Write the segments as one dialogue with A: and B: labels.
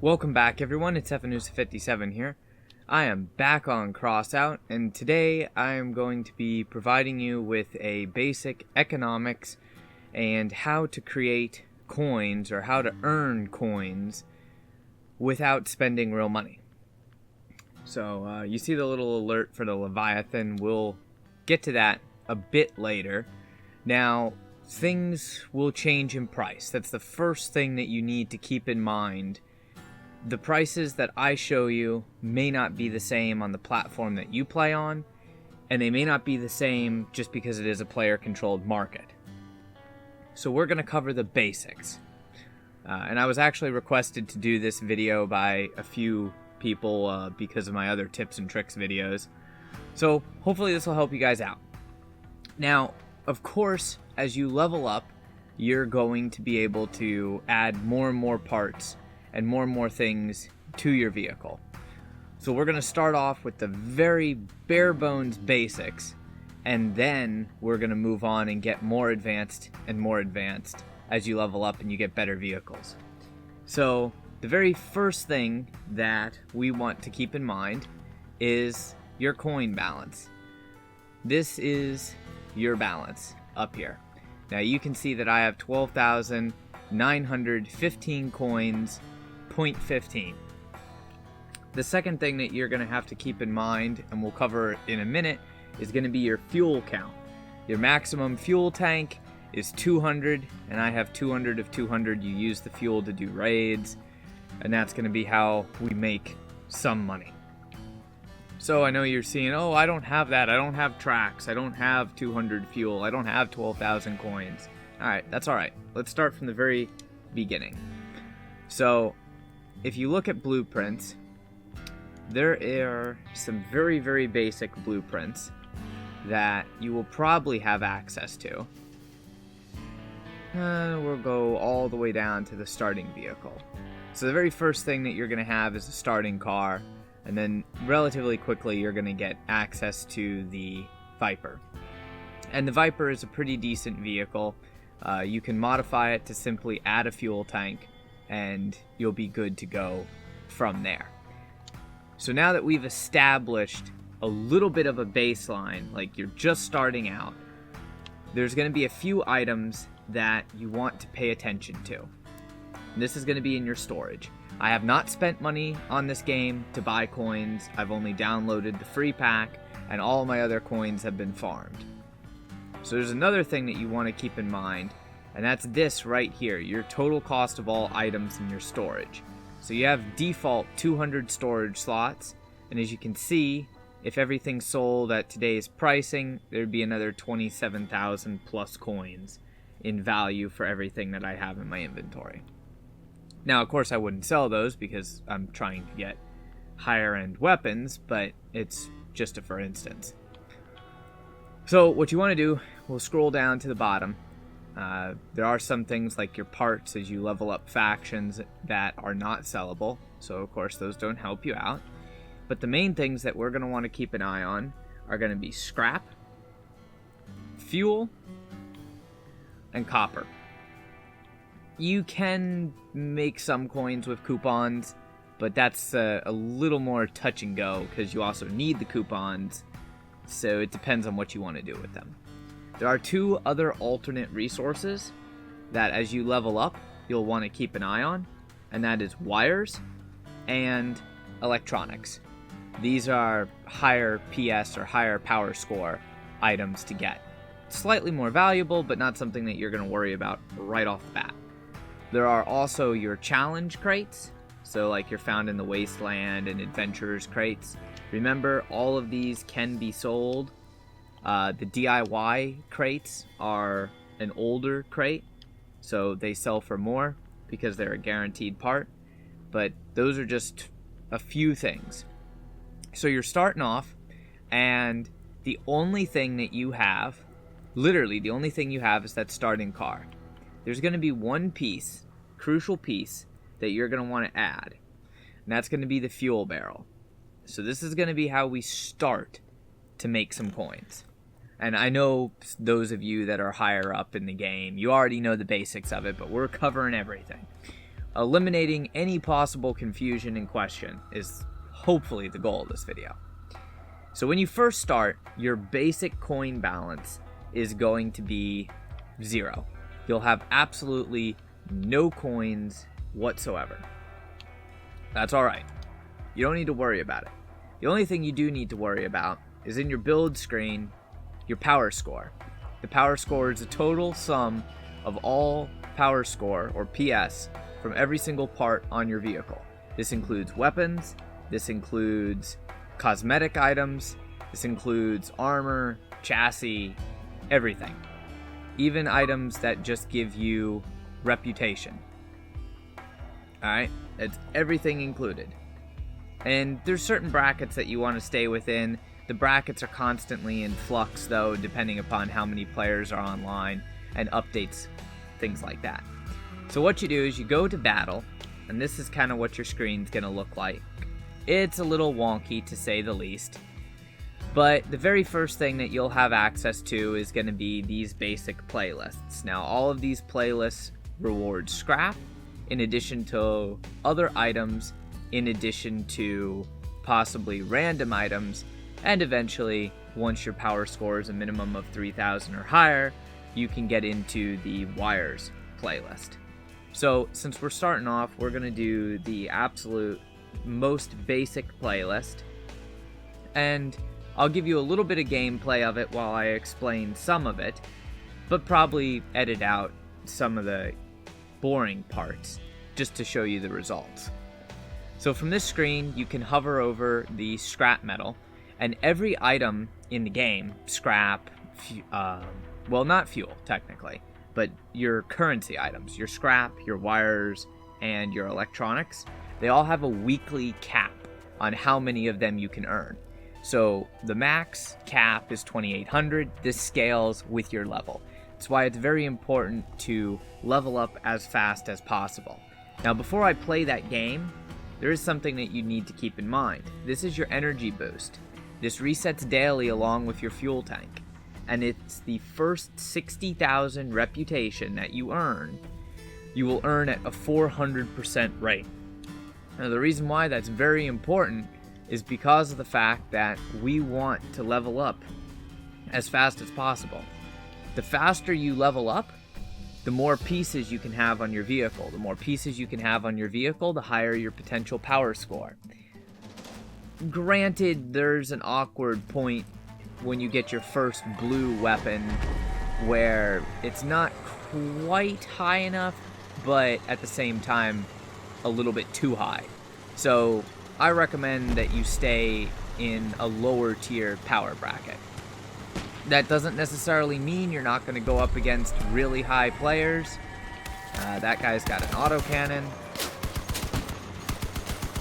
A: Welcome back, everyone. It's FNews57 here. I am back on Crossout, and today I am going to be providing you with a basic economics and how to create coins or how to earn coins without spending real money. So you see the little alert for the Leviathan. We'll get to that a bit later. Now, things will change in price. That's the first thing that you need to keep in mind. The prices that I show you may not be the same on the platform that you play on, and they may not be the same just because it is a player-controlled market. So we're going to cover the basics. And I was actually requested to do this video by a few people because of my other tips and tricks videos. So hopefully this will help you guys out. Now, of course, as you level up, you're going to be able to add more and more parts and more things to your vehicle. So we're going to start off with the very bare bones basics, and then we're going to move on and get more advanced as you level up and you get better vehicles. So the very first thing that we want to keep in mind is your coin balance. This is your balance up here. Now you can see that I have 12,915 coins, 0.15. The second thing that you're going to have to keep in mind, and we'll cover in a minute, is going to be your fuel count. Your maximum fuel tank is 200, and I have 200 of 200. You use the fuel to do raids, and that's going to be how we make some money. So I know you're seeing, oh, I don't have that. I don't have tracks. I don't have 200 fuel. I don't have 12,000 coins. All right, that's all right. Let's start from the very beginning. So if you look at blueprints, there are some very basic blueprints that you will probably have access to. We'll go all the way down to the starting vehicle. So the very first thing that you're going to have is a starting car, and then relatively quickly you're going to get access to the Viper. And the Viper is a pretty decent vehicle. You can modify it to simply add a fuel tank, and you'll be good to go from there. So now that we've established a little bit of a baseline, like you're just starting out, there's going to be a few items that you want to pay attention to. And this is going to be in your storage. I have not spent money on this game to buy coins. I've only downloaded the free pack, and all my other coins have been farmed. So there's another thing that you want to keep in mind, and that's this right here, your total cost of all items in your storage. So you have default 200 storage slots, and as you can see, if everything sold at today's pricing, there'd be another 27,000 plus coins in value for everything that I have in my inventory. Now, of course, I wouldn't sell those because I'm trying to get higher end weapons, but it's just a for instance. So what you want to do, we'll scroll down to the bottom. There are some things like your parts as you level up factions that are not sellable. So, of course, those don't help you out. But the main things that we're going to want to keep an eye on are going to be scrap, fuel, and copper. You can make some coins with coupons, but that's a little more touch and go because you also need the coupons. So it depends on what you want to do with them. There are two other alternate resources that as you level up, you'll want to keep an eye on, and that is wires and electronics. These are higher PS or higher power score items to get. Slightly more valuable, but not something that you're going to worry about right off the bat. There are also your challenge crates, so like you're found in the Wasteland and Adventurers crates. Remember, all of these can be sold. The DIY crates are an older crate, so they sell for more because they're a guaranteed part. But those are just a few things. So you're starting off, and the only thing that you have, literally the only thing you have, is that starting car. There's going to be one piece, crucial piece, that you're going to want to add, and that's going to be the fuel barrel. So this is going to be how we start to make some coins. And I know those of you that are higher up in the game, you already know the basics of it, but we're covering everything. eliminating any possible confusion and question is hopefully the goal of this video. So when you first start, your basic coin balance is going to be 0. You'll have absolutely no coins whatsoever. That's alright. You don't need to worry about it. The only thing you do need to worry about is in your build screen, your power score. The power score is the total sum of all power score, or PS, from every single part on your vehicle. This includes weapons, this includes cosmetic items, this includes armor, chassis, everything. Even items that just give you reputation. Alright, it's everything included. And there's certain brackets that you want to stay within. The brackets are constantly in flux though, depending upon how many players are online and updates, things like that. So what you do is you go to battle, and this is kind of what your screen's going to look like. It's a little wonky to say the least, but the very first thing that you'll have access to is going to be these basic playlists. Now all of these playlists reward scrap, in addition to other items, in addition to possibly random items, and eventually, once your power score is a minimum of 3,000 or higher, you can get into the wires playlist. So since we're starting off, we're going to do the absolute most basic playlist, and I'll give you a little bit of gameplay of it while I explain some of it, but probably edit out some of the boring parts just to show you the results. So from this screen, you can hover over the scrap metal, and every item in the game, scrap, well, not fuel technically, but your currency items, your scrap, your wires, and your electronics, they all have a weekly cap on how many of them you can earn. So the max cap is 2,800. This scales with your level. That's why it's very important to level up as fast as possible. Now, before I play that game, there is something that you need to keep in mind. This is your energy boost. This resets daily along with your fuel tank, and it's the first 60,000 reputation that you earn, you will earn at a 400% rate. Now the reason why that's very important is because of the fact that we want to level up as fast as possible. The faster you level up, the more pieces you can have on your vehicle. The more pieces you can have on your vehicle, the higher your potential power score. Granted, there's an awkward point when you get your first blue weapon where it's not quite high enough, but at the same time a little bit too high. So I recommend that you stay in a lower tier power bracket. That doesn't necessarily mean you're not going to go up against really high players. That guy's got an autocannon.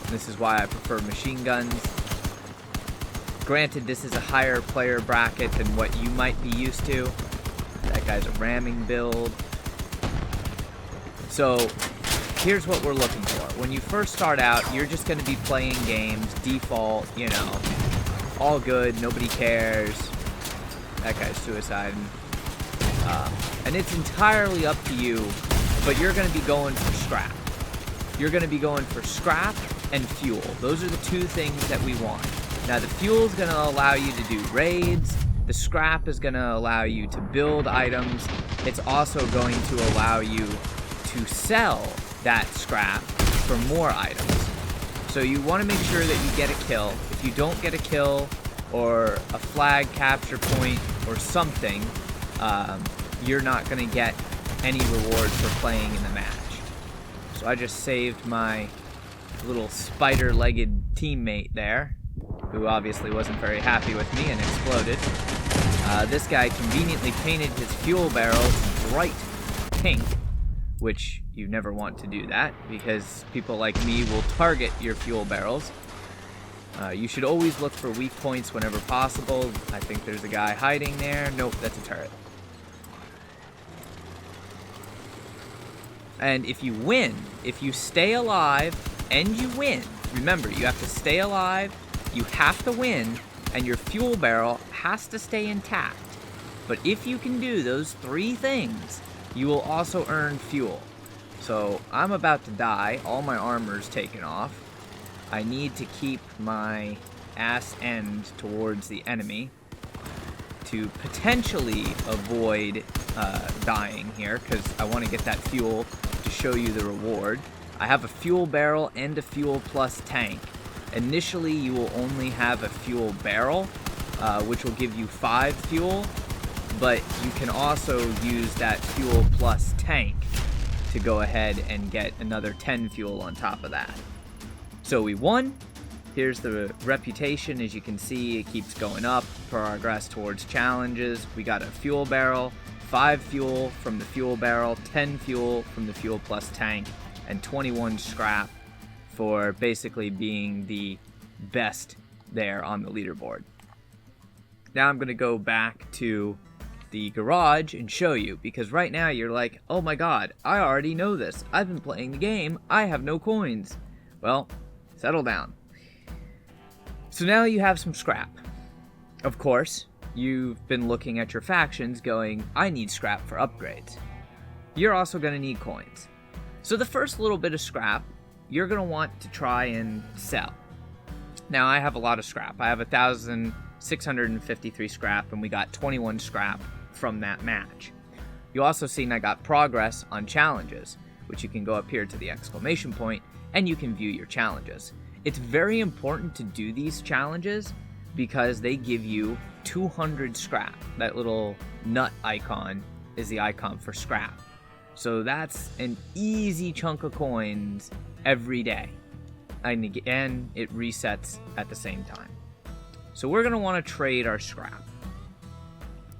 A: This is why I prefer machine guns. Granted, this is a higher player bracket than what you might be used to. That guy's a ramming build. So here's what we're looking for. When you first start out, you're just going to be playing games, default, you know, all good, nobody cares. That guy's suiciding. And it's entirely up to you, but you're going to be going for scrap. You're going to be going for scrap and fuel. Those are the two things that we want. Now the fuel is going to allow you to do raids. The scrap is going to allow you to build items. It's also going to allow you to sell that scrap for more items. So you want to make sure that you get a kill. If you don't get a kill or a flag capture point or something, you're not going to get any reward for playing in the match. So I just saved my little spider-legged teammate there, who obviously wasn't very happy with me and exploded. This guy conveniently painted his fuel barrels bright pink, which you never want to do that, because people like me will target your fuel barrels. You should always look for weak points whenever possible. I think there's a guy hiding there. Nope, that's a turret. And if you win, if you stay alive and you win, remember, you have to stay alive, you have to win, and your fuel barrel has to stay intact. But if you can do those three things, you will also earn fuel. So I'm about to die. All my armor's taken off. I need to keep my ass end towards the enemy to potentially avoid dying here, because I want to get that fuel to show you the reward. I have a fuel barrel and a fuel plus tank. Initially, you will only have a fuel barrel, which will give you 5 fuel, but you can also use that fuel plus tank to go ahead and get another 10 fuel on top of that. So we won. Here's the reputation. As you can see, it keeps going up. Progress towards challenges. We got a fuel barrel, 5 fuel from the fuel barrel, 10 fuel from the fuel plus tank, and 21 scrap for basically being the best there on the leaderboard. Now I'm going to go back to the garage and show you, because right now you're like, oh my god, I already know this. I've been playing the game. I have no coins. Well, settle down. So now you have some scrap. Of course, you've been looking at your factions going, I need scrap for upgrades. You're also going to need coins. So the first little bit of scrap, you're going to want to try and sell. Now I have a lot of scrap. I have 1,653 scrap, and we got 21 scrap from that match. You also seen I got progress on challenges, which you can go up here to the exclamation point, and you can view your challenges. It's very important to do these challenges because they give you 200 scrap. That little nut icon is the icon for scrap. So that's an easy chunk of coins every day. And again, it resets at the same time. So we're going to want to trade our scrap.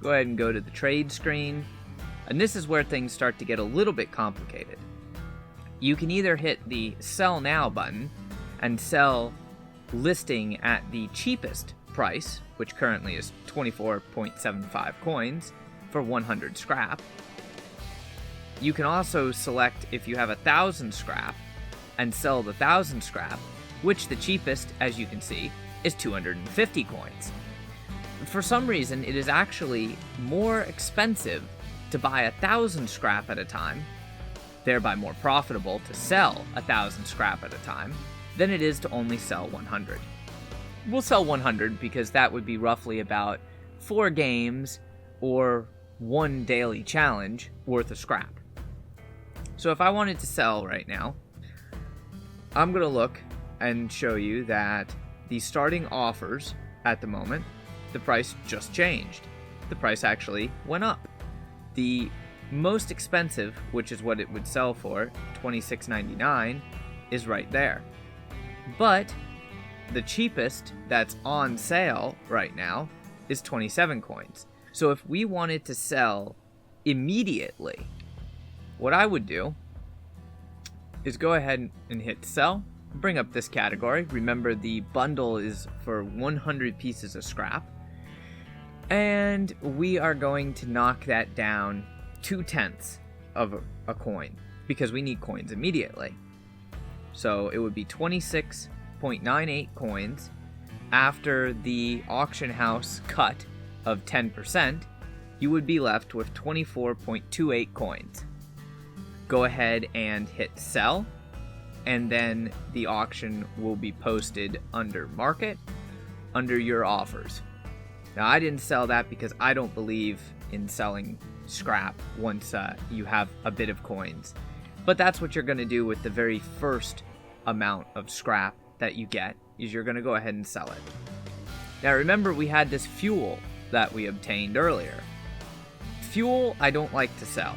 A: Go ahead and go to the trade screen. And this is where things start to get a little bit complicated. You can either hit the Sell Now button and sell listing at the cheapest price, which currently is 24.75 coins for 100 scrap. You can also select if you have 1,000 scrap and sell the 1,000 scrap, which the cheapest, as you can see, is 250 coins. For some reason, it is actually more expensive to buy 1,000 scrap at a time, thereby more profitable to sell 1,000 scrap at a time, than it is to only sell 100. We'll sell 100 because that would be roughly about 4 games or 1 daily challenge worth of scrap. So if I wanted to sell right now, I'm going to look and show you that the starting offers at the moment, the price just changed. The price actually went up. The most expensive, which is what it would sell for, $26.99, is right there. But the cheapest that's on sale right now is 27 coins. So if we wanted to sell immediately, what I would do is go ahead and hit sell, bring up this category. Remember, the bundle is for 100 pieces of scrap. And we are going to knock that down 2/10 of a coin because we need coins immediately. So it would be 26.98 coins after the auction house cut of 10%. You would be left with 24.28 coins. Go ahead and hit sell, and then the auction will be posted under market, under your offers. Now I didn't sell that because I don't believe in selling scrap once you have a bit of coins. But that's what you're going to do with the very first amount of scrap that you get, is you're going to go ahead and sell it. Now remember, we had this fuel that we obtained earlier. Fuel I don't like to sell.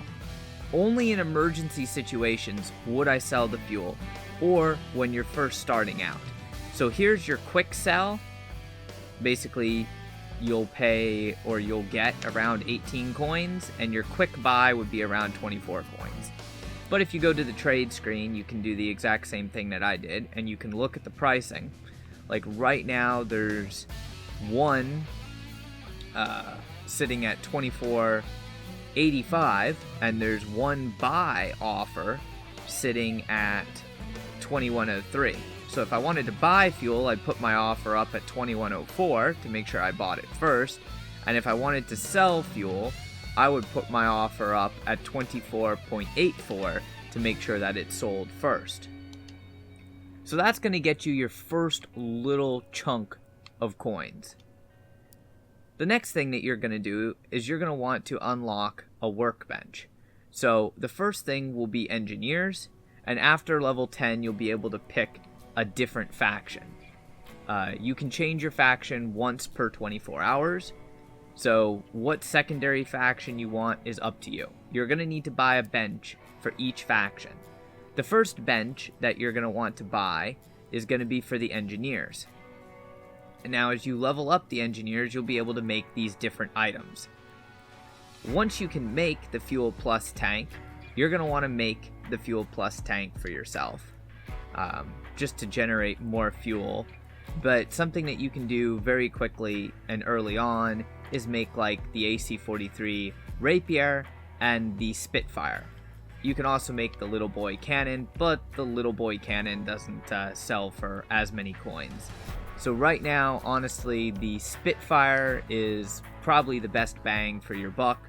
A: Only in emergency situations would I sell the fuel, or when you're first starting out. So here's your quick sell. Basically, you'll pay or you'll get around 18 coins, and your quick buy would be around 24 coins. But if you go to the trade screen, you can do the exact same thing that I did, and you can look at the pricing. Like right now, there's one sitting at 24.85, and there's one buy offer sitting at 21.03. So if I wanted to buy fuel, I'd put my offer up at 21.04 to make sure I bought it first. And if I wanted to sell fuel, I would put my offer up at 24.84 to to make sure that it's sold first. So that's going to get you your first little chunk of coins. The next thing that you're going to do is you're going to want to unlock a workbench. So the first thing will be engineers, and after level 10 you'll be able to pick a different faction. You can change your faction once per 24 hours. So what secondary faction you want is up to you. You're going to need to buy a bench for each faction. The first bench that you're going to want to buy is going to be for the engineers. And now as you level up the engineers, you'll be able to make these different items. Once you can make the fuel plus tank, you're going to want to make the fuel plus tank for yourself, just to generate more fuel. But something that you can do very quickly and early on is make like the AC-43 Rapier and the Spitfire. You can also make the little boy cannon, but the little boy cannon doesn't sell for as many coins. So right now, honestly, the Spitfire is probably the best bang for your buck.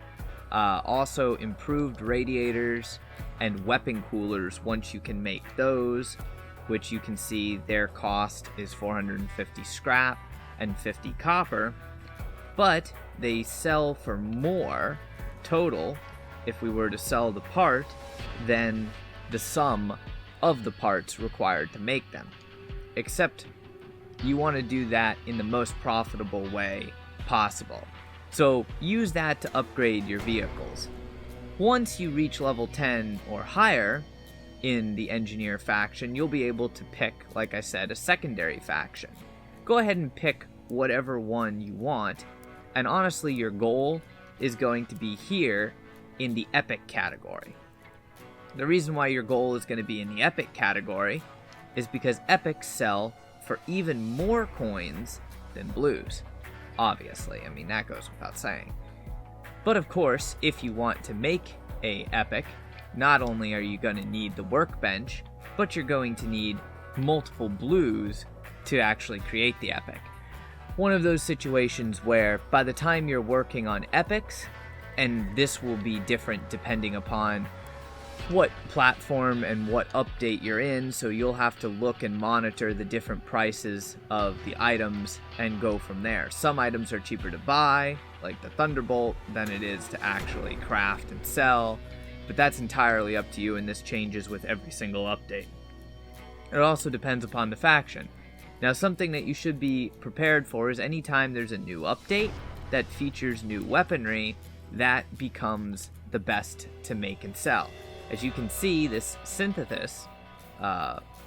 A: Also, improved radiators and weapon coolers, once you can make those, which you can see their cost is 450 scrap and 50 copper, but they sell for more total if we were to sell the part than the sum of the parts required to make them. Except you want to do that in the most profitable way possible. So use that to upgrade your vehicles. Once you reach level 10 or higher in the engineer faction, you'll be able to pick, like I said, a secondary faction. Go ahead and pick whatever one you want, and honestly your goal is going to be here in the epic category. The reason why your goal is going to be in the epic category is because epics sell for even more coins than blues. Obviously, I mean, that goes without saying. But of course, if you want to make a epic, not only are you going to need the workbench, but you're going to need multiple blues to actually create the epic. One of those situations where by the time you're working on epics, and this will be different depending upon what platform and what update you're in, so you'll have to look and monitor the different prices of the items and go from there. Some items are cheaper to buy, like the Thunderbolt, than it is to actually craft and sell, but that's entirely up to you, and this changes with every single update. It also depends upon the faction. Now, something that you should be prepared for is anytime there's a new update that features new weaponry, that becomes the best to make and sell. As you can see, this Synthesis,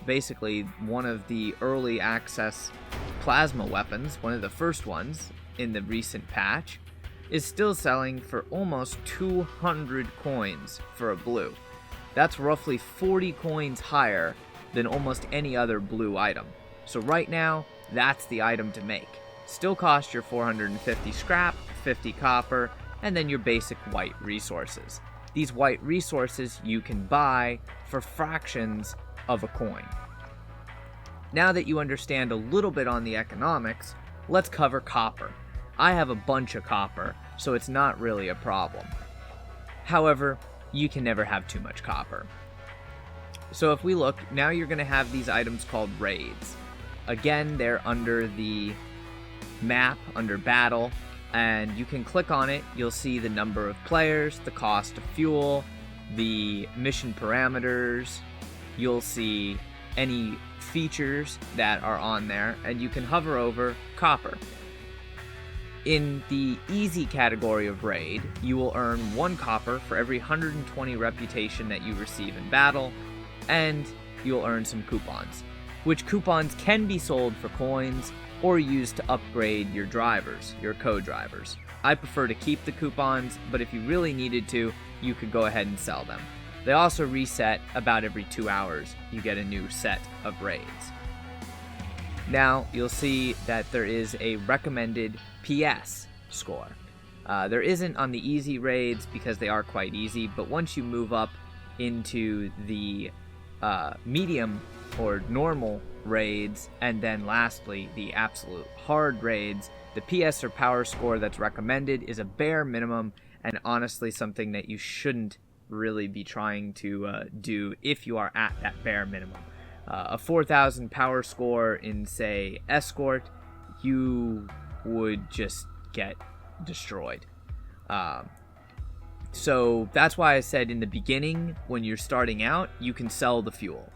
A: basically one of the early access plasma weapons, one of the first ones in the recent patch, is still selling for almost 200 coins for a blue. That's roughly 40 coins higher than almost any other blue item. So right now, that's the item to make. Still cost your 450 scrap, 50 copper, and then your basic white resources. These white resources you can buy for fractions of a coin. Now that you understand a little bit on the economics, let's cover copper. I have a bunch of copper, so it's not really a problem. However, you can never have too much copper. So if we look, now you're going to have these items called raids. Again, they're under the map, under battle, and you can click on it. You'll see the number of players, the cost of fuel, the mission parameters. You'll see any features that are on there, and you can hover over copper. In the easy category of raid, you will earn 1 copper for every 120 reputation that you receive in battle, and you'll earn some coupons, which coupons can be sold for coins or used to upgrade your drivers, your co-drivers. I prefer to keep the coupons, but if you really needed to, you could go ahead and sell them. They also reset about every 2 hours. You get a new set of raids. Now, you'll see that there is a recommended PS score. There isn't on the easy raids because they are quite easy, but once you move up into the medium or normal raids, and then lastly the absolute hard raids, the PS or power score that's recommended is a bare minimum, and honestly something that you shouldn't really be trying to do if you are at that bare minimum. A 4,000 power score in, say, Escort, you would just get destroyed. So that's why I said in the beginning, when you're starting out, you can sell the fuel.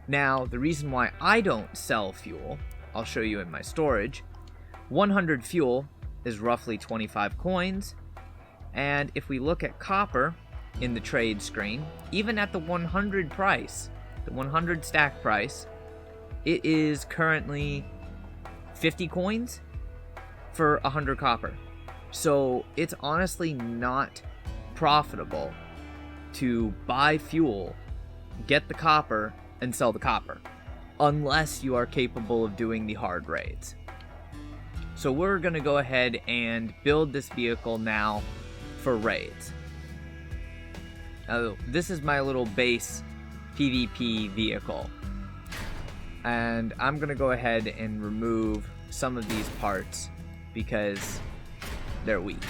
A: Now, the reason why I don't sell fuel, I'll show you in my storage. 100 fuel is roughly 25 coins. And if we look at copper in the trade screen, even at the 100 price, the 100 stack price, it is currently 50 coins for 100 copper. So it's honestly not profitable to buy fuel, get the copper, and sell the copper, unless you are capable of doing the hard raids. So we're going to go ahead and build this vehicle now for raids. Now, this is my little base PvP vehicle. And I'm going to go ahead and remove some of these parts because they're weak.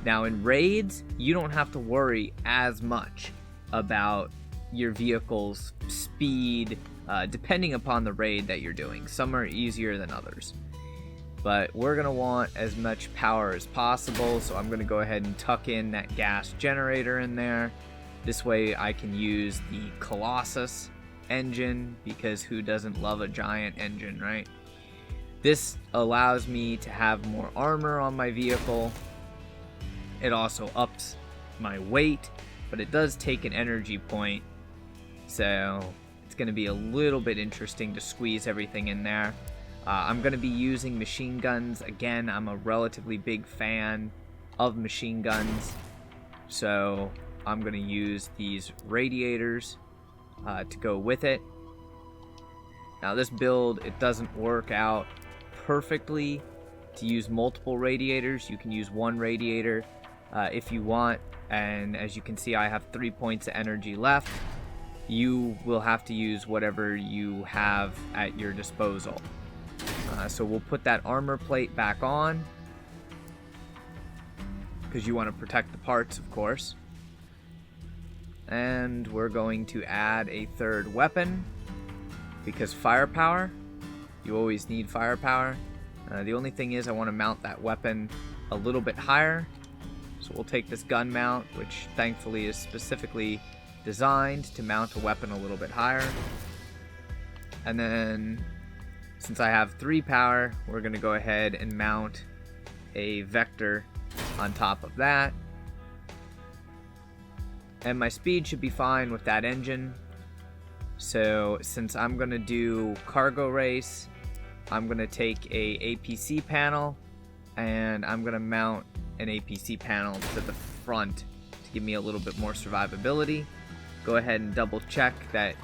A: Now in raids, you don't have to worry as much about your vehicle's speed, depending upon the raid that you're doing. Some are easier than others. But we're going to want as much power as possible, so I'm going to go ahead and tuck in that gas generator in there. This way I can use the Colossus engine, because who doesn't love a giant engine, right? This allows me to have more armor on my vehicle. It also ups my weight, but it does take an energy point, so it's going to be a little bit interesting to squeeze everything in there. I'm going to be using machine guns. Again, I'm a relatively big fan of machine guns, so I'm going to use these radiators to go with it. Now this build, it doesn't work out perfectly to use multiple radiators. You can use one radiator if you want, and as you can see, I have 3 points of energy left. You will have to use whatever you have at your disposal. So we'll put that armor plate back on, because you want to protect the parts, of course. And we're going to add a third weapon, because firepower, you always need firepower. The only thing is I want to mount that weapon a little bit higher. So we'll take this gun mount, which thankfully is specifically designed to mount a weapon a little bit higher. And then, since I have 3 power, we're going to go ahead and mount a vector on top of that. And my speed should be fine with that engine. So since I'm going to do cargo race, I'm going to take a APC panel, and I'm going to mount an APC panel to the front to give me a little bit more survivability. Go ahead and double check that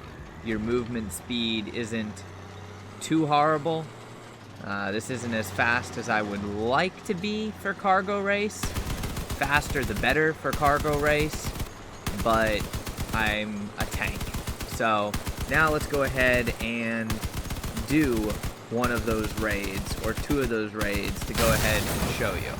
A: your movement speed isn't too horrible. This isn't as fast as I would like to be for cargo race. Faster the better for cargo race, but I'm a tank. So now let's go ahead and do one of those raids, or 2 of those raids, to go ahead and show you.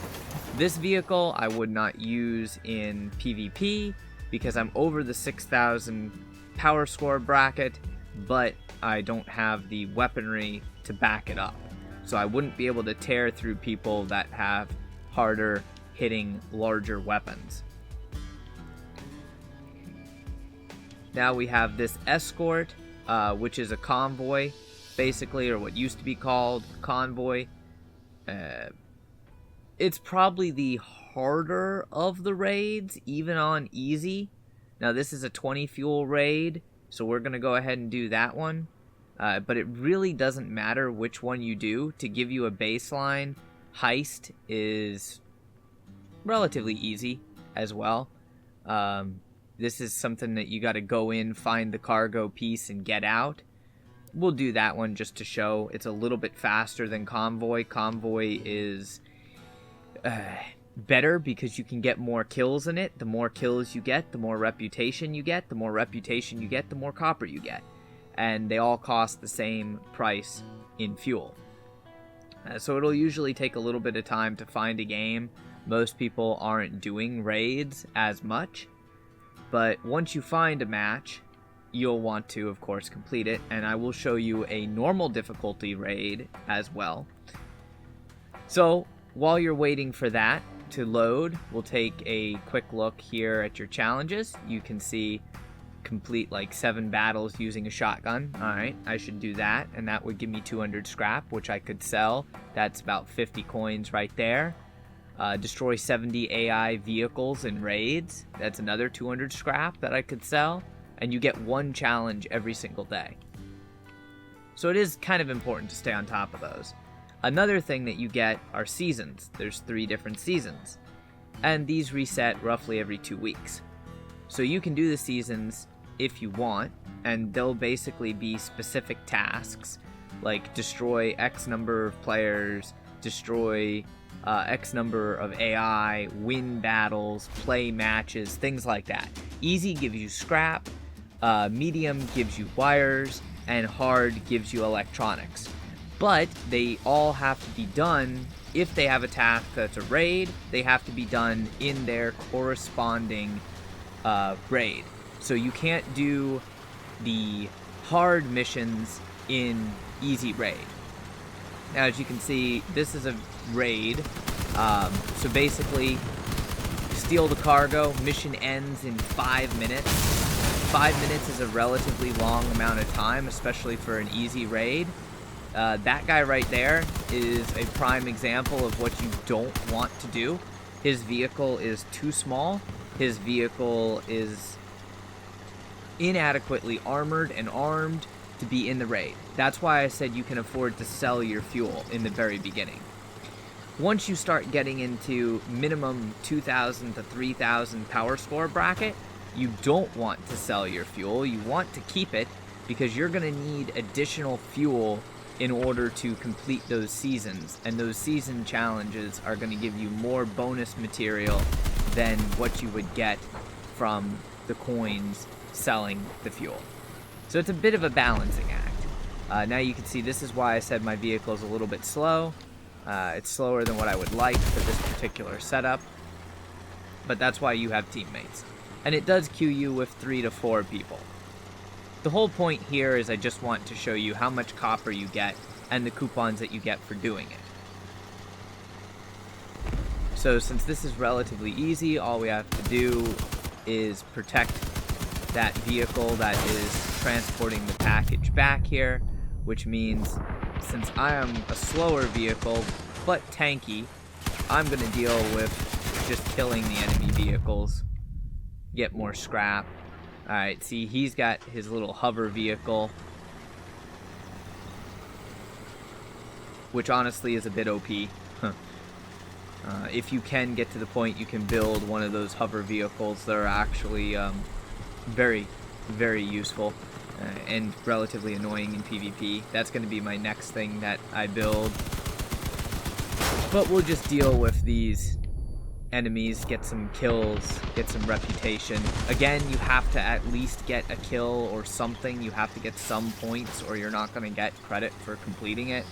A: This vehicle I would not use in PvP because I'm over the 6,000 power score bracket, but I don't have the weaponry to back it up. So I wouldn't be able to tear through people that have harder hitting larger weapons. Now we have this escort, which is a convoy, basically, or what used to be called convoy. It's probably the harder of the raids, even on easy. Now this is a 20 fuel raid, so we're going to go ahead and do that one. But it really doesn't matter which one you do. To give you a baseline, heist is relatively easy as well. This is something that you got to go in, find the cargo piece, and get out. We'll do that one just to show. It's a little bit faster than convoy. Convoy is better because you can get more kills in it. The more kills you get, the more reputation you get. The more reputation you get, the more copper you get. And they all cost the same price in fuel. So it'll usually take a little bit of time to find a game. Most people aren't doing raids as much. But once you find a match, you'll want to, of course, complete it, and I will show you a normal difficulty raid as well. So while you're waiting for that to load, we'll take a quick look here at your challenges. You can see complete like 7 battles using a shotgun. Alright, I should do that, and that would give me 200 scrap, which I could sell. That's about 50 coins right there. Destroy 70 AI vehicles in raids. That's another 200 scrap that I could sell. And you get 1 challenge every single day. So it is kind of important to stay on top of those. Another thing that you get are seasons. There's 3 different seasons. And these reset roughly every 2 weeks. So you can do the seasons if you want, and they'll basically be specific tasks, like destroy X number of players, destroy X number of AI, win battles, play matches, things like that. Easy gives you scrap, medium gives you wires, and hard gives you electronics. But they all have to be done, if they have a task that's a raid, they have to be done in their corresponding raid. So you can't do the hard missions in easy raid. Now, as you can see, this is a raid. So basically, steal the cargo. Mission ends in 5 minutes. 5 minutes is a relatively long amount of time, especially for an easy raid. That guy right there is a prime example of what you don't want to do. His vehicle is too small. His vehicle is inadequately armored and armed to be in the raid. That's why I said you can afford to sell your fuel in the very beginning. Once you start getting into minimum 2,000 to 3,000 power score bracket, you don't want to sell your fuel. You want to keep it because you're going to need additional fuel in order to complete those seasons. And those season challenges are going to give you more bonus material than what you would get from the coins selling the fuel. So it's a bit of a balancing act. Now you can see this is why I said my vehicle is a little bit slow. It's slower than what I would like for this particular setup. But that's why you have teammates. And it does queue you with 3 to 4 people. The whole point here is I just want to show you how much copper you get and the coupons that you get for doing it. So since this is relatively easy, all we have to do is protect that vehicle that is transporting the package back here, which means since I am a slower vehicle but tanky, I'm going to deal with just killing the enemy vehicles, get more scrap. Alright, see, he's got his little hover vehicle, which honestly is a bit OP. If you can get to the point you can build one of those hover vehicles, that are actually very, very useful and relatively annoying in PvP. That's going to be my next thing that I build. But we'll just deal with these enemies, get some kills, get some reputation. Again, you have to at least get a kill or something. You have to get some points or you're not going to get credit for completing it.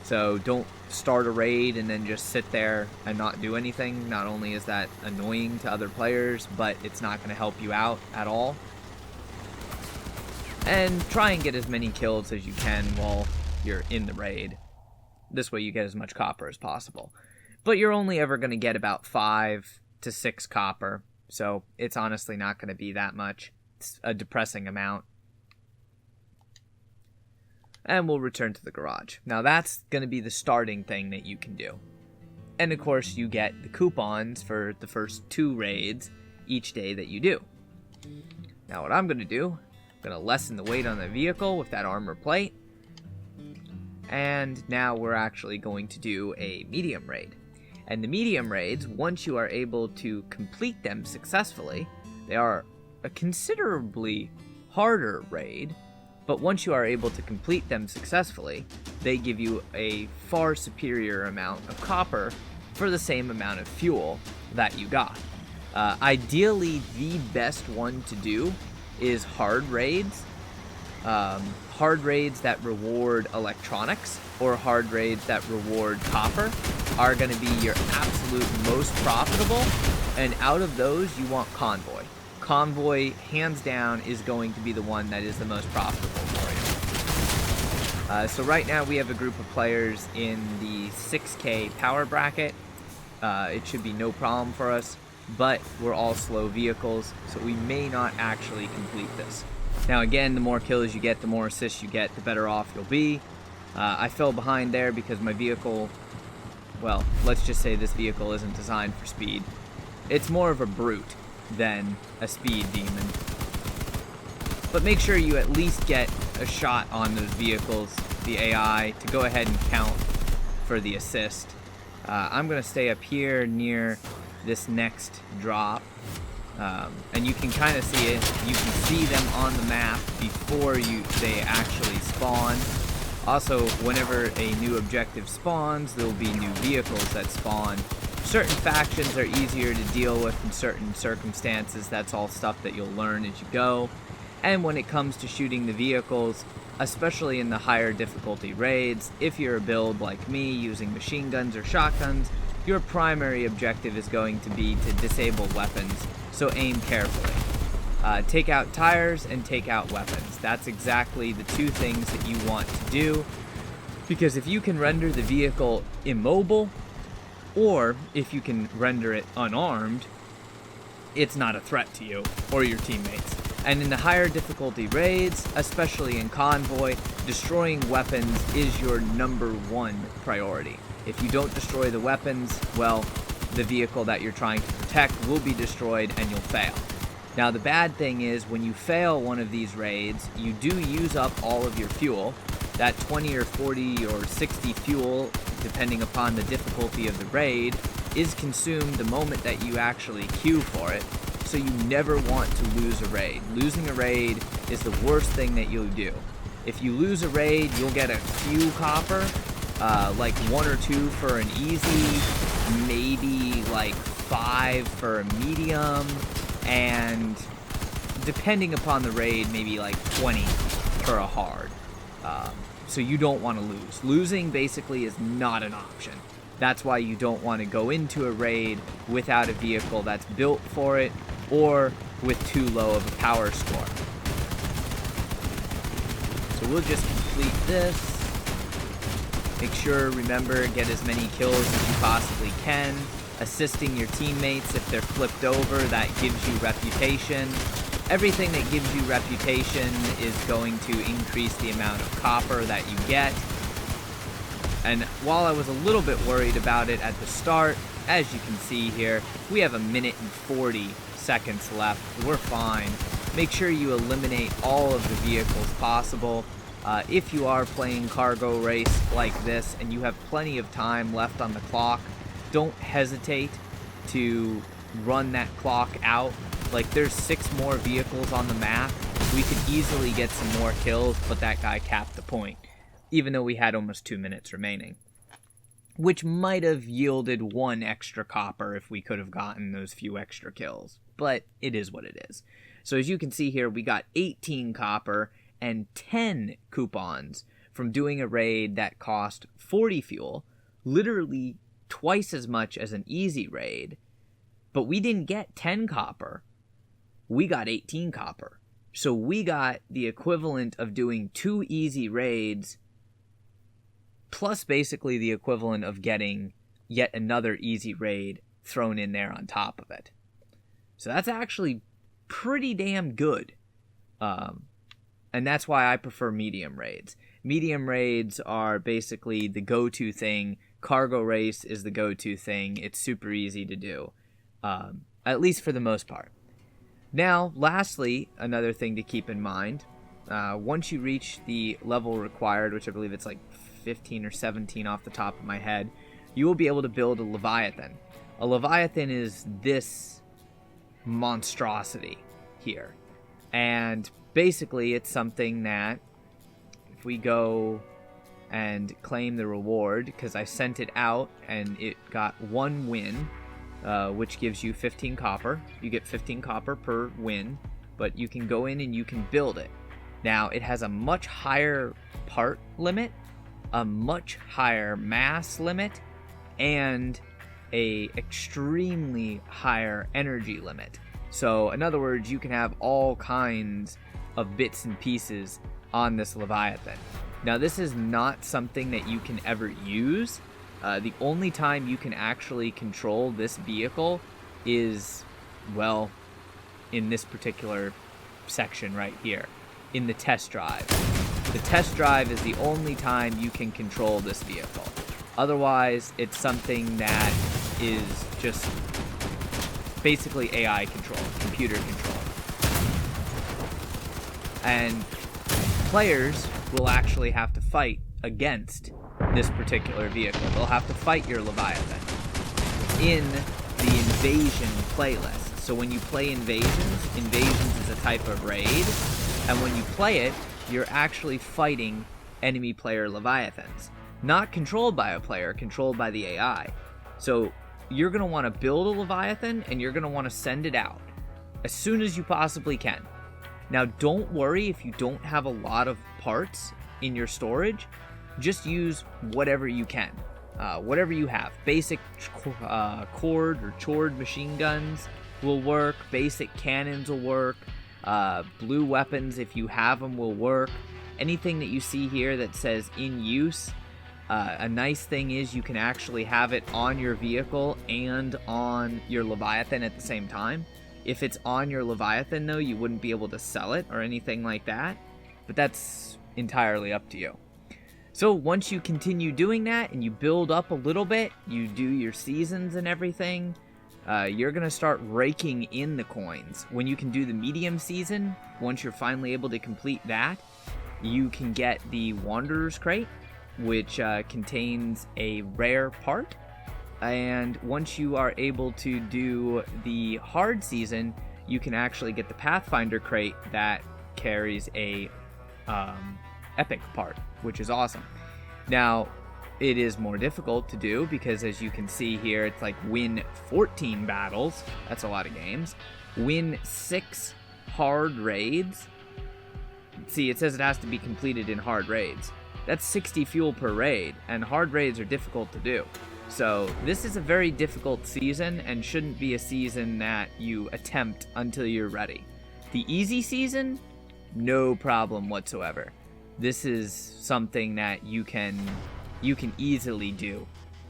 A: So don't start a raid and then just sit there and not do anything. Not only is that annoying to other players, but it's not going to help you out at all. And try and get as many kills as you can while you're in the raid. This way you get as much copper as possible. But you're only ever going to get about 5 to 6 copper, so it's honestly not going to be that much. It's a depressing amount. And we'll return to the garage. Now that's going to be the starting thing that you can do. And of course you get the coupons for the first 2 raids each day that you do. Now what I'm going to do, I'm going to lessen the weight on the vehicle with that armor plate. And now we're actually going to do a medium raid. And the medium raids, once you are able to complete them successfully, they are a considerably harder raid. But once you are able to complete them successfully, they give you a far superior amount of copper for the same amount of fuel that you got. Ideally, the best one to do is hard raids. Hard raids that reward electronics or hard raids that reward copper are going to be your absolute most profitable. And out of those, you want convoy. Convoy, hands down, is going to be the one that is the most profitable for you. So right now we have a group of players in the 6K power bracket. It should be no problem for us, but we're all slow vehicles, so we may not actually complete this. Now again, the more kills you get, the more assists you get, the better off you'll be. I fell behind there because my vehicle, well, let's just say this vehicle isn't designed for speed. It's more of a brute than a speed demon. But make sure you at least get a shot on those vehicles, the AI, to go ahead and count for the assist. I'm going to stay up here near this next drop. And you can kind of see it. You can see them on the map before they actually spawn. Also, whenever a new objective spawns, there will be new vehicles that spawn. Certain factions are easier to deal with in certain circumstances. That's all stuff that you'll learn as you go. And when it comes to shooting the vehicles, especially in the higher difficulty raids, if you're a build like me using machine guns or shotguns, your primary objective is going to be to disable weapons, so aim carefully. Take out tires and take out weapons. That's exactly the two things that you want to do, because if you can render the vehicle immobile, or if you can render it unarmed, it's not a threat to you or your teammates. And in the higher difficulty raids, especially in Convoy, destroying weapons is your #1 priority. If you don't destroy the weapons, well, the vehicle that you're trying to protect will be destroyed and you'll fail. Now the bad thing is, when you fail one of these raids, you do use up all of your fuel. That 20 or 40 or 60 fuel, depending upon the difficulty of the raid, is consumed the moment that you actually queue for it. So you never want to lose a raid. Losing a raid is the worst thing that you'll do. If you lose a raid, you'll get a few copper, like 1 or 2 for an easy, maybe like 5 for a medium, and depending upon the raid, maybe like 20 for a hard. So you don't want to lose. Losing basically is not an option. That's why you don't want to go into a raid without a vehicle that's built for it, or with too low of a power score. So we'll just complete this. Make sure, remember, get as many kills as you possibly can. Assisting your teammates if they're flipped over, that gives you reputation. Everything that gives you reputation is going to increase the amount of copper that you get. And while I was a little bit worried about it at the start, as you can see here, we have 1 minute and 40 seconds left. We're fine. Make sure you eliminate all of the vehicles possible. If you are playing cargo race like this and you have plenty of time left on the clock, don't hesitate to run that clock out. Like, there's 6 more vehicles on the map. We could easily get some more kills, but that guy capped the point, even though we had almost 2 minutes remaining, which might have yielded 1 extra copper if we could have gotten those few extra kills, but it is what it is. So as you can see here, we got 18 copper and 10 coupons from doing a raid that cost 40 fuel, literally twice as much as an easy raid, but we didn't get 10 copper. We got 18 copper. So we got the equivalent of doing 2 easy raids, plus basically the equivalent of getting yet another easy raid thrown in there on top of it. So that's actually pretty damn good. And that's why I prefer medium raids. Medium raids are basically the go-to thing. Cargo race is the go-to thing. It's super easy to do, at least for the most part. Now, lastly, another thing to keep in mind, once you reach the level required, which I believe it's like 15 or 17 off the top of my head, you will be able to build a Leviathan. A Leviathan is this monstrosity here. And basically, it's something that, if we go and claim the reward, because I sent it out and it got 1 win, which gives you 15 copper. You get 15 copper per win, but you can go in and you can build it. Now, it has a much higher part limit, a much higher mass limit, and a extremely higher energy limit. So in other words, you can have all kinds of bits and pieces on this Leviathan. Now this is not something that you can ever use. The only time you can actually control this vehicle is, well, in this particular section right here, in the test drive. The test drive is the only time you can control this vehicle. Otherwise, it's something that is just basically AI control, computer control. And players will actually have to fight against this particular vehicle. They'll have to fight your Leviathan in the Invasion playlist. So when you play Invasions is a type of raid, and when you play it, you're actually fighting enemy player Leviathans. Not controlled by a player, controlled by the AI. So you're going to want to build a Leviathan, and you're going to want to send it out as soon as you possibly can. Now, don't worry if you don't have a lot of parts in your storage. Just use whatever you can. Whatever you have. Basic cord or chored machine guns will work. Basic cannons will work. Blue weapons, if you have them, will work. Anything that you see here that says in use, a nice thing is you can actually have it on your vehicle and on your Leviathan at the same time. If it's on your Leviathan, though, you wouldn't be able to sell it or anything like that. But that's entirely up to you. So once you continue doing that and you build up a little bit, you do your seasons and everything, you're going to start raking in the coins. When you can do the medium season, once you're finally able to complete that, you can get the Wanderer's Crate, which contains a rare part. And once you are able to do the hard season, you can actually get the Pathfinder Crate that carries a epic part, which is awesome. Now, it is more difficult to do because, as you can see here, it's like win 14 battles. That's a lot of games. Win 6 hard raids. See, it says it has to be completed in hard raids. That's 60 fuel per raid, and hard raids are difficult to do. So this is a very difficult season and shouldn't be a season that you attempt until you're ready. The easy season, no problem whatsoever. This is something that you can easily do.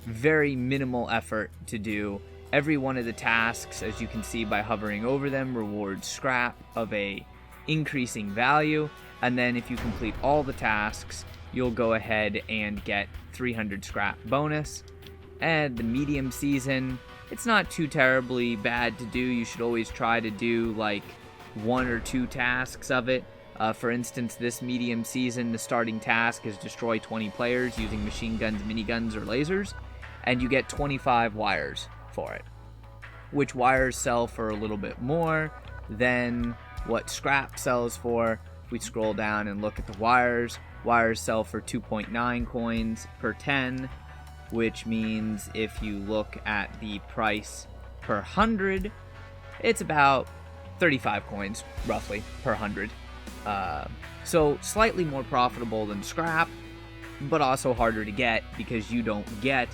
A: Very minimal effort to do. Every one of the tasks, as you can see by hovering over them, rewards scrap of a increasing value. And then if you complete all the tasks, you'll go ahead and get 300 scrap bonus. And the medium season, it's not too terribly bad to do. You should always try to do like 1 or 2 tasks of it. For instance, this medium season, the starting task is destroy 20 players using machine guns, miniguns, or lasers, and you get 25 wires for it, which wires sell for a little bit more than what scrap sells for. If we scroll down and look at the wires, wires sell for 2.9 coins per 10, which means if you look at the price per 100, it's about 35 coins, roughly, per 100. So slightly more profitable than scrap, but also harder to get because you don't get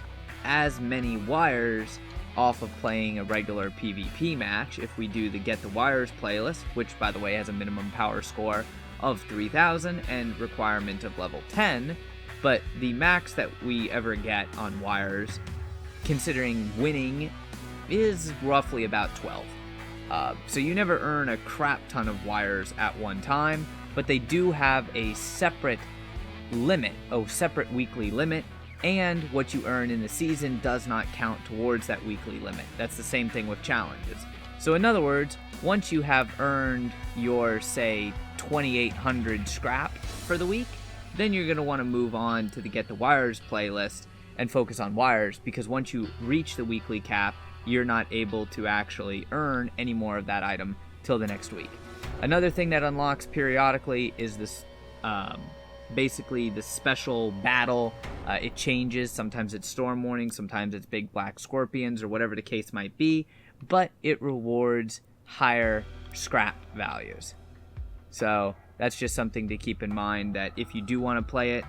A: as many wires off of playing a regular PvP match. If we do the Get the Wires playlist, which by the way has a minimum power score of 3000 and requirement of level 10, but the max that we ever get on wires, considering winning, is roughly about 12. So you never earn a crap ton of wires at one time, but they do have a separate limit, a separate weekly limit, and what you earn in the season does not count towards that weekly limit. That's the same thing with challenges. So in other words, once you have earned your, say, 2,800 scrap for the week, then you're going to want to move on to the Get the Wires playlist and focus on wires, because once you reach the weekly cap, you're not able to actually earn any more of that item till the next week. Another thing that unlocks periodically is this, basically the special battle. It changes. Sometimes it's Storm Warning, sometimes it's Big Black Scorpions, or whatever the case might be, but it rewards higher scrap values. So that's just something to keep in mind, that if you do want to play it,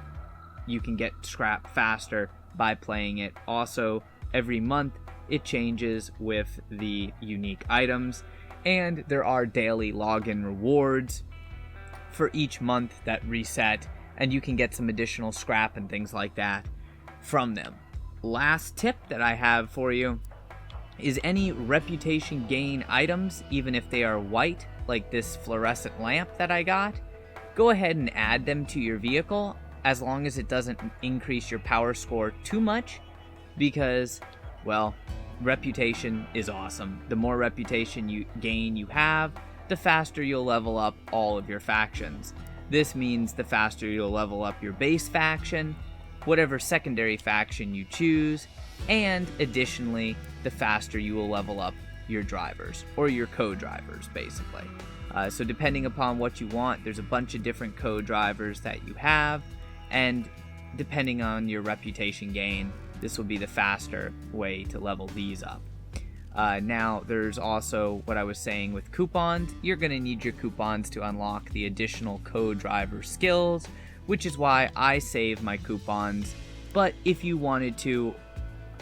A: you can get scrap faster by playing it. Also, every month it changes with the unique items, And there are daily login rewards for each month that reset, and you can get some additional scrap and things like that from them. Last tip that I have for you is any reputation gain items, even if they are white, like this fluorescent lamp that I got, go ahead and add them to your vehicle as long as it doesn't increase your power score too much, because, well, reputation is awesome. The more reputation you have, the faster you'll level up all of your factions. This means the faster you'll level up your base faction, whatever secondary faction you choose, and additionally, the faster you will level up your drivers, or your co-drivers, basically. So depending upon what you want, there's a bunch of different co-drivers that you have, and depending on your reputation gain, this will be the faster way to level these up. Now, there's also what I was saying with coupons. You're going to need your coupons to unlock the additional co-driver skills, which is why I save my coupons. But if you wanted to,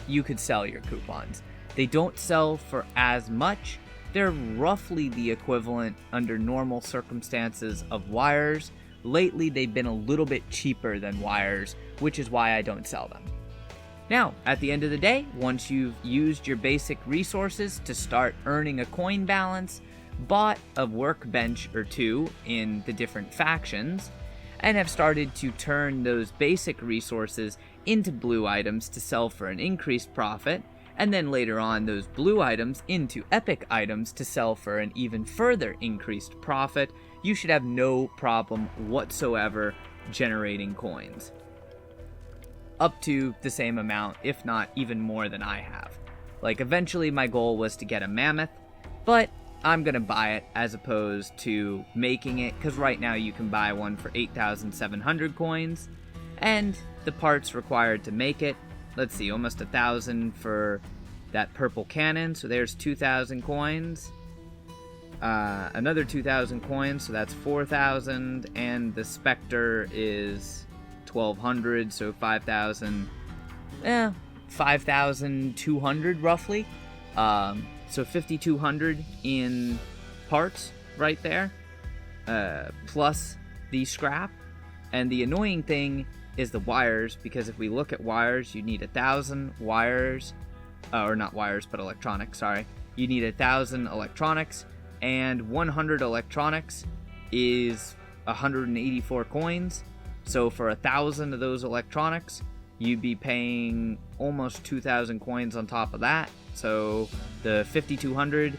A: you could sell your coupons. They don't sell for as much. They're roughly the equivalent under normal circumstances of wires. Lately, they've been a little bit cheaper than wires, which is why I don't sell them. Now, at the end of the day, once you've used your basic resources to start earning a coin balance, bought a workbench or two in the different factions, and have started to turn those basic resources into blue items to sell for an increased profit, and then later on those blue items into epic items to sell for an even further increased profit, you should have no problem whatsoever generating coins. Up to the same amount, if not even more than I have. Like, eventually my goal was to get a mammoth, but I'm gonna buy it as opposed to making it, because right now you can buy one for 8,700 coins, and the parts required to make it, let's see, almost 1,000 for that purple cannon, so there's 2,000 coins. Another 2,000 coins, so that's 4,000, and the Spectre is 1,200, so 5,000, 5,200 roughly. So 5,200 in parts right there, plus the scrap. And the annoying thing is the wires, because if we look at wires, you need 1,000 wires, or not wires, but electronics, sorry. You need 1,000 electronics, and 100 electronics is 184 coins. So for 1,000 of those electronics, you'd be paying almost 2,000 coins on top of that. So the 5,200,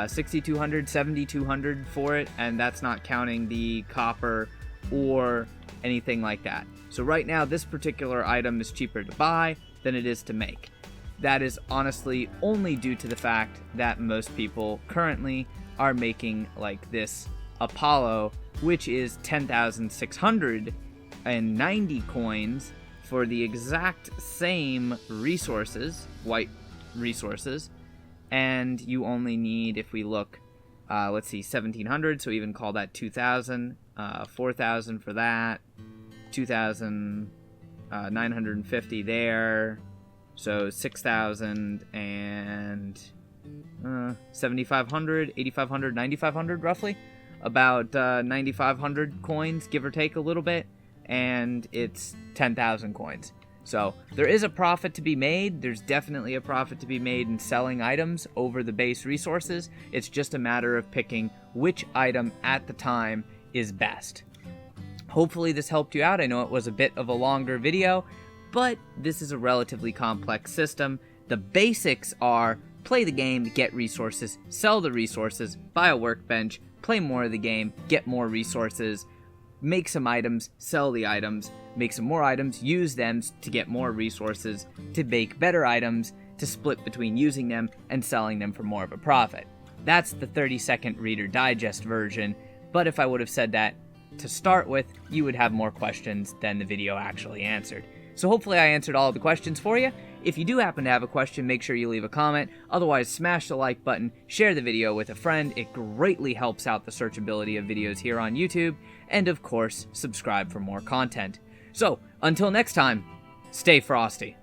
A: 6,200, 7,200 for it, and that's not counting the copper or anything like that. So right now, this particular item is cheaper to buy than it is to make. That is honestly only due to the fact that most people currently are making like this Apollo, which is 10,690 coins for the exact same resources, white resources, and you only need, if we look, let's see, 1,700, so even call that 2,000, 4,000 for that, 2,950 there, so 6,000 and 7,500, 8,500, 9,500 roughly, about 9,500 coins, give or take a little bit, and it's 10,000 coins. So there is a profit to be made. There's definitely a profit to be made in selling items over the base resources. It's just a matter of picking which item at the time is best. Hopefully this helped you out. I know it was a bit of a longer video, but this is a relatively complex system. The basics are play the game, get resources, sell the resources, buy a workbench, play more of the game, get more resources, make some items, sell the items, make some more items, use them to get more resources, to make better items, to split between using them and selling them for more of a profit. That's the 30-second Reader Digest version, but if I would have said that to start with, you would have more questions than the video actually answered. So hopefully I answered all of the questions for you. If you do happen to have a question, make sure you leave a comment. Otherwise, smash the like button, share the video with a friend. It greatly helps out the searchability of videos here on YouTube. And of course, subscribe for more content. So, until next time, stay frosty.